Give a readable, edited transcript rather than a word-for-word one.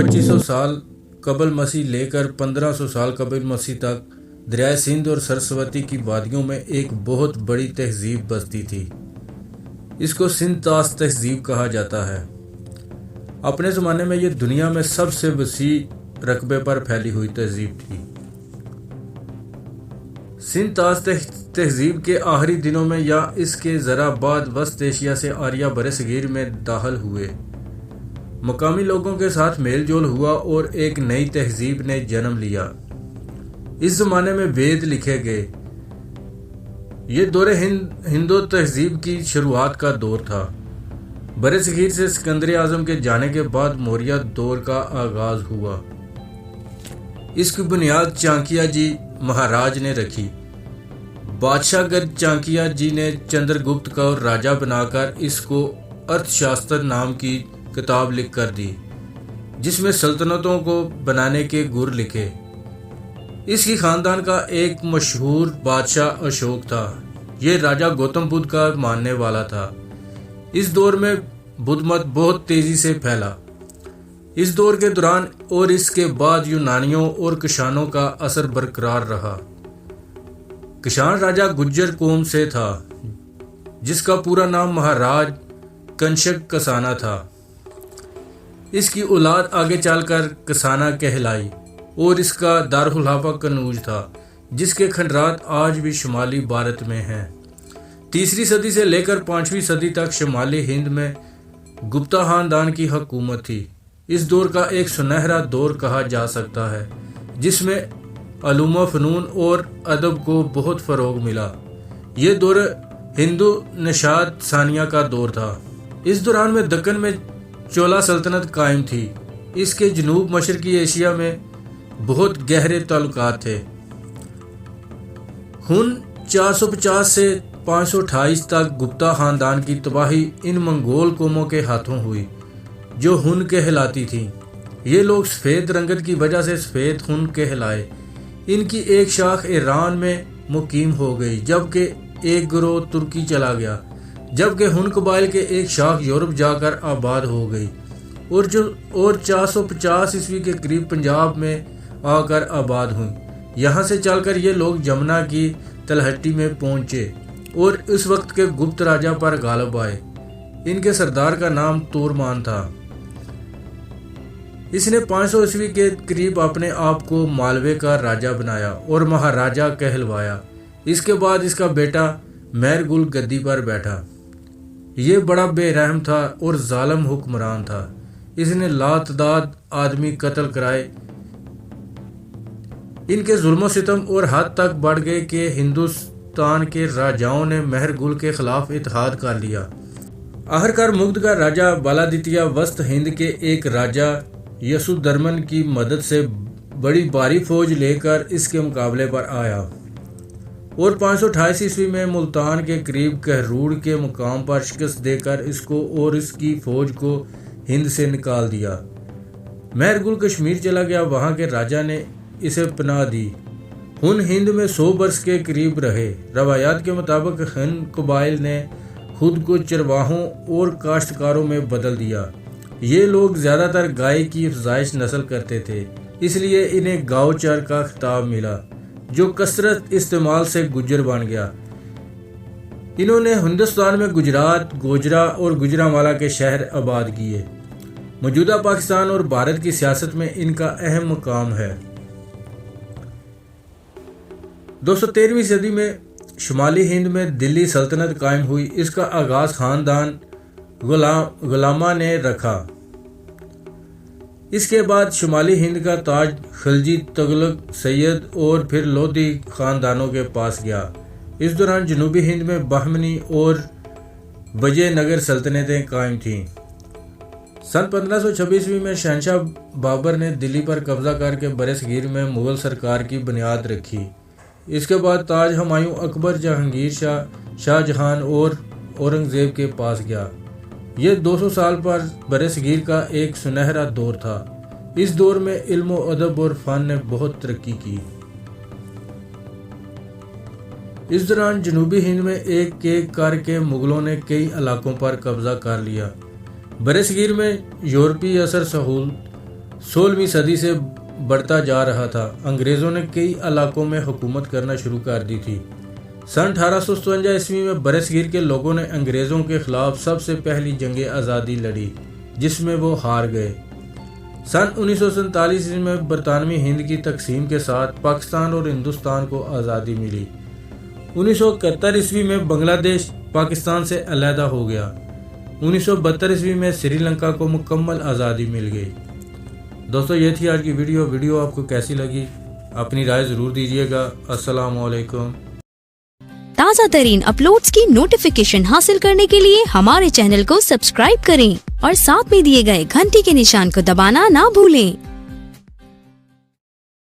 2500 سال قبل مسیح لے کر 1500 سال قبل مسیح تک دریائے سندھ اور سرسوتی کی وادیوں میں ایک بہت بڑی تہذیب بستی تھی۔ اس کو سندھ طاس تہذیب کہا جاتا ہے۔ اپنے زمانے میں یہ دنیا میں سب سے وسیع رقبے پر پھیلی ہوئی تہذیب تھی۔ سندھ طاس تہذیب کے آخری دنوں میں یا اس کے ذرا بعد وسط ایشیا سے آریہ برصغیر میں داخل ہوئے۔ مقامی لوگوں کے ساتھ میل جول ہوا اور ایک نئی تہذیب نے جنم لیا۔ اس زمانے میں وید لکھے گئے۔ یہ دور ہندو تہذیب کی شروعات کا دور تھا۔ برصغیر سے سکندر اعظم کے جانے کے بعد موریہ دور کا آغاز ہوا۔ اس کی بنیاد چانکیہ جی مہاراج نے رکھی۔ بادشاہ گرد چانکیہ جی نے چندر گپت کو راجہ بنا کر اس کو ارتھ شاستر نام کی کتاب لکھ کر دی، جس میں سلطنتوں کو بنانے کے گر لکھے۔ اس کی خاندان کا ایک مشہور بادشاہ اشوک تھا۔ یہ راجہ گوتم بدھ کا ماننے والا تھا۔ اس دور میں بدھ مت بہت تیزی سے پھیلا۔ اس دور کے دوران اور اس کے بعد یونانیوں اور کشانوں کا اثر برقرار رہا۔ کشان راجہ گجر قوم سے تھا، جس کا پورا نام مہاراج کنشک کسانہ تھا۔ اس کی اولاد آگے چل کر کسانہ کہلائی اور اس کا دارالخلافہ کنوج تھا، جس کے کھنڈرات آج بھی شمالی بھارت میں ہیں۔ 3 صدی سے لے کر 5ویں صدی تک شمالی ہند میں گپتا خاندان کی حکومت تھی۔ اس دور کا ایک سنہرا دور کہا جا سکتا ہے، جس میں علوم و فنون اور ادب کو بہت فروغ ملا۔ یہ دور ہندو نشاط ثانیہ کا دور تھا۔ اس دوران میں دکن میں چولا سلطنت قائم تھی۔ اس کے جنوب مشرقی ایشیا میں بہت گہرے تعلقات تھے۔ 450 سے 528 تک گپتا خاندان کی تباہی ان منگول قوموں کے ہاتھوں ہوئی، جو ہن کہلاتی تھیں۔ یہ لوگ سفید رنگت کی وجہ سے سفید ہن کہلائے۔ ان کی ایک شاخ ایران میں مقیم ہو گئی، جبکہ ایک گروہ ترکی چلا گیا، جبکہ ہن قبائل کے ایک شاخ یورپ جا کر آباد ہو گئی اور 450 عیسوی کے قریب پنجاب میں آ کر آباد ہوئی۔ یہاں سے چل کر یہ لوگ جمنا کی تلہٹی میں پہنچے اور اس وقت کے گپت راجہ پر غالب آئے۔ ان کے سردار کا نام تورمان تھا۔ اس نے 500 عیسوی کے قریب اپنے آپ کو مالوے کا راجہ بنایا اور مہاراجہ کہلوایا۔ اس کے بعد اس کا بیٹا مہر گل گدی پر بیٹھا۔ یہ بڑا بے رحم تھا اور ظالم حکمران تھا۔ اس نے لاتعداد آدمی قتل کرائے۔ ان کے ظلم و ستم اور حد تک بڑھ گئے کہ ہندوستان کے راجاؤں نے مہر گل کے خلاف اتحاد کر لیا۔ آخرکار مگدھ کا راجہ بالادتیہ وسط ہند کے ایک راجہ یسودھرمن کی مدد سے بڑی بھاری فوج لے کر اس کے مقابلے پر آیا اور 528 عیسوی میں ملتان کے قریب کہروڑ کے مقام پر شکست دے کر اس کو اور اس کی فوج کو ہند سے نکال دیا۔ مہر گل کشمیر چلا گیا، وہاں کے راجہ نے اسے پناہ دی۔ ہند میں 100 برس کے قریب رہے۔ روایات کے مطابق ہند قبائل نے خود کو چرواہوں اور کاشتکاروں میں بدل دیا۔ یہ لوگ زیادہ تر گائے کی افزائش نسل کرتے تھے، اس لیے انہیں گاؤچر کا خطاب ملا، جو کثرت استعمال سے گجر بن گیا۔ انہوں نے ہندوستان میں گجرات، گوجرا اور گوجرانوالا کے شہر آباد کیے۔ موجودہ پاکستان اور بھارت کی سیاست میں ان کا اہم مقام ہے۔ 213ویں صدی میں شمالی ہند میں دلی سلطنت قائم ہوئی۔ اس کا آغاز خاندان غلامہ نے رکھا۔ اس کے بعد شمالی ہند کا تاج خلجی، تغلق، سید اور پھر لودھی خاندانوں کے پاس گیا۔ اس دوران جنوبی ہند میں بہمنی اور وجے نگر سلطنتیں قائم تھیں۔ سن 1526 میں شہنشاہ بابر نے دلی پر قبضہ کر کے برصغیر میں مغل سرکار کی بنیاد رکھی۔ اس کے بعد تاج ہمایوں، اکبر، جہانگیر شاہ، شاہ جہان اور اورنگزیب کے پاس گیا۔ یہ 200 سال پر برصغیر کا ایک سنہرا دور تھا۔ اس دور میں علم و ادب اور فن نے بہت ترقی کی۔ اس دوران جنوبی ہند میں ایک ایک کر کے مغلوں نے کئی علاقوں پر قبضہ کر لیا۔ برصغیر میں یورپی اثر 16ویں صدی سے بڑھتا جا رہا تھا۔ انگریزوں نے کئی علاقوں میں حکومت کرنا شروع کر دی تھی۔ سن 1857 عیسوی میں برصغیر کے لوگوں نے انگریزوں کے خلاف سب سے پہلی جنگ آزادی لڑی، جس میں وہ ہار گئے۔ سن 1947 عیسوی میں برطانوی ہند کی تقسیم کے ساتھ پاکستان اور ہندوستان کو آزادی ملی۔ 1971 عیسوی میں بنگلہ دیش پاکستان سے علیحدہ ہو گیا۔ 1972 عیسوی میں سری لنکا کو مکمل آزادی مل گئی۔ دوستو یہ تھی آج کی ویڈیو آپ کو کیسی لگی؟ اپنی رائے ضرور دیجیے گا۔ السلام علیکم۔ تازہ ترین اپلوڈز کی نوٹیفیکیشن حاصل کرنے کے لیے ہمارے چینل کو سبسکرائب کریں اور ساتھ میں دیے گئے گھنٹی کے نشان کو دبانا نہ بھولیں۔